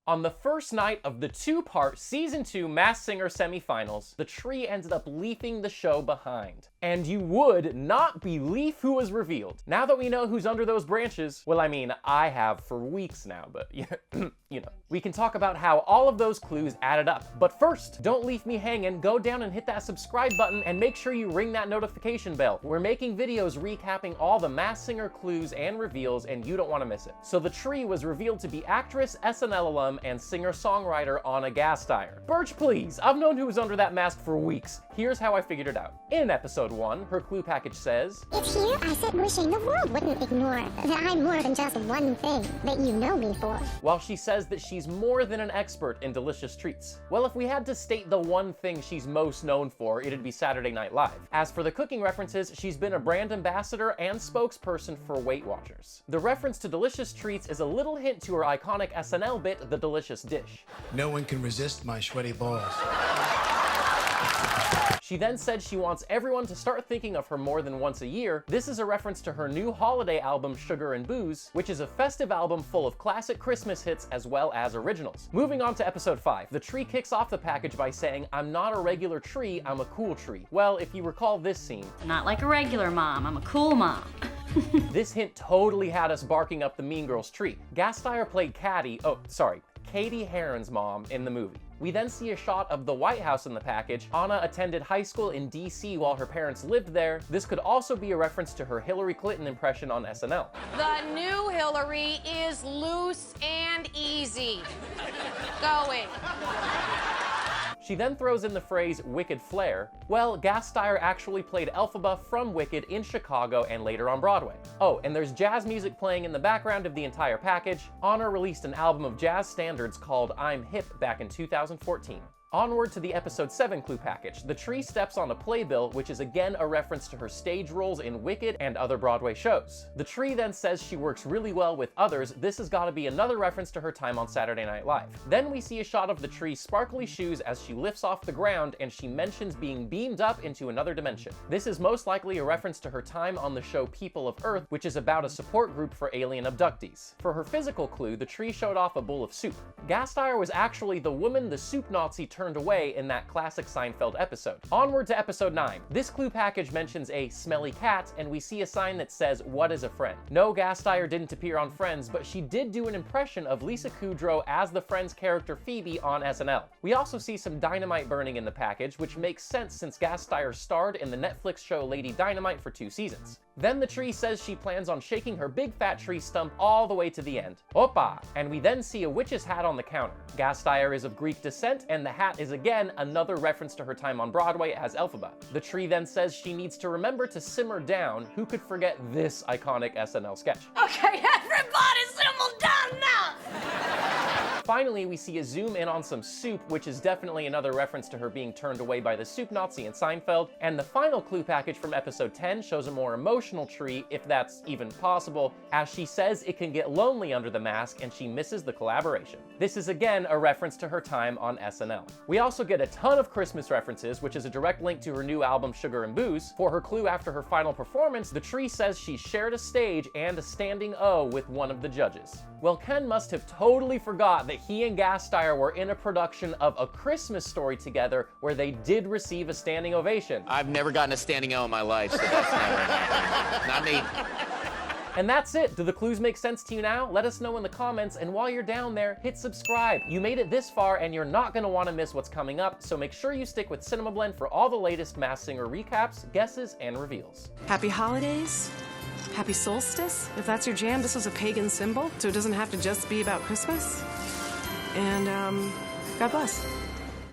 On the first night of the two-part Season 2 Masked Singer semifinals, the tree ended up leaving the show behind. And you would not believe who was revealed. Now that we know who's under those branches, well, I mean, I have for weeks now, but you know, we can talk about how all of those clues added up. But first, don't leave me hanging, go down and hit that subscribe button and make sure you ring that notification bell. We're making videos recapping all the Masked Singer clues and reveals, and you don't want to miss it. So the tree was revealed to be actress, SNL alum, and singer-songwriter Anna Gasteyer. Birch, please, I've known who was under that mask for weeks. Here's how I figured it out. In episode 1, her clue package says, "It's here I sit wishing the world wouldn't ignore that I'm more than just one thing that you know me for." While she says that she's more than an expert in delicious treats. Well, if we had to state the one thing she's most known for, it'd be Saturday Night Live. As for the cooking references, she's been a brand ambassador and spokesperson for Weight Watchers. The reference to delicious treats is a little hint to her iconic SNL bit, The Delicious Dish. "No one can resist my sweaty balls." She then said she wants everyone to start thinking of her more than once a year. This is a reference to her new holiday album, Sugar and Booze, which is a festive album full of classic Christmas hits as well as originals. Moving on to episode 5, the tree kicks off the package by saying, "I'm not a regular tree, I'm a cool tree." Well, if you recall this scene, "Not like a regular mom, I'm a cool mom." This hint totally had us barking up the Mean Girls tree. Gasteyer played Katie Heron's mom in the movie. We then see a shot of the White House in the package. Anna attended high school in DC while her parents lived there. This could also be a reference to her Hillary Clinton impression on SNL. "The new Hillary is loose and easy going." She then throws in the phrase "Wicked Flair." Well, Gasteyer actually played Elphaba from Wicked in Chicago and later on Broadway. Oh, and there's jazz music playing in the background of the entire package. Anna released an album of jazz standards called I'm Hip back in 2014. Onward to the episode 7 clue package. The tree steps on a playbill, which is again a reference to her stage roles in Wicked and other Broadway shows. The tree then says she works really well with others. This has got to be another reference to her time on Saturday Night Live. Then we see a shot of the tree's sparkly shoes as she lifts off the ground, and she mentions being beamed up into another dimension. This is most likely a reference to her time on the show People of Earth, which is about a support group for alien abductees. For her physical clue, the tree showed off a bowl of soup. Gasteyer was actually the woman the soup Nazi turned away in that classic Seinfeld episode. Onward to episode 9. This clue package mentions a smelly cat, and we see a sign that says, "What is a friend?" No, Gasteyer didn't appear on Friends, but she did do an impression of Lisa Kudrow as the Friends character Phoebe on SNL. We also see some dynamite burning in the package, which makes sense since Gasteyer starred in the Netflix show Lady Dynamite for 2 seasons. Then the tree says she plans on shaking her big fat tree stump all the way to the end. Opa! And we then see a witch's hat on the counter. Gasteyer is of Greek descent, and the hat is again another reference to her time on Broadway as Elphaba. The tree then says she needs to remember to simmer down. Who could forget this iconic SNL sketch? "Okay, everybody simmer down now." Finally, we see a zoom in on some soup, which is definitely another reference to her being turned away by the soup Nazi in Seinfeld. And the final clue package from episode 10 shows a more emotional tree, if that's even possible, as she says it can get lonely under the mask and she misses the collaboration. This is again a reference to her time on SNL. We also get a ton of Christmas references, which is a direct link to her new album Sugar and Booze. For her clue after her final performance, the tree says she shared a stage and a standing O with one of the judges. Well, Ken must have totally forgot that he and Gasteyer were in a production of A Christmas Story together where they did receive a standing ovation. I've never gotten a standing O in my life, so that's never happened. Not me. And that's it. Do the clues make sense to you now? Let us know in the comments, and while you're down there, hit subscribe. You made it this far and you're not going to want to miss what's coming up, so make sure you stick with CinemaBlend for all the latest Masked Singer recaps, guesses, and reveals. Happy holidays. Happy solstice. If that's your jam, this was a pagan symbol, so it doesn't have to just be about Christmas. And, God bless.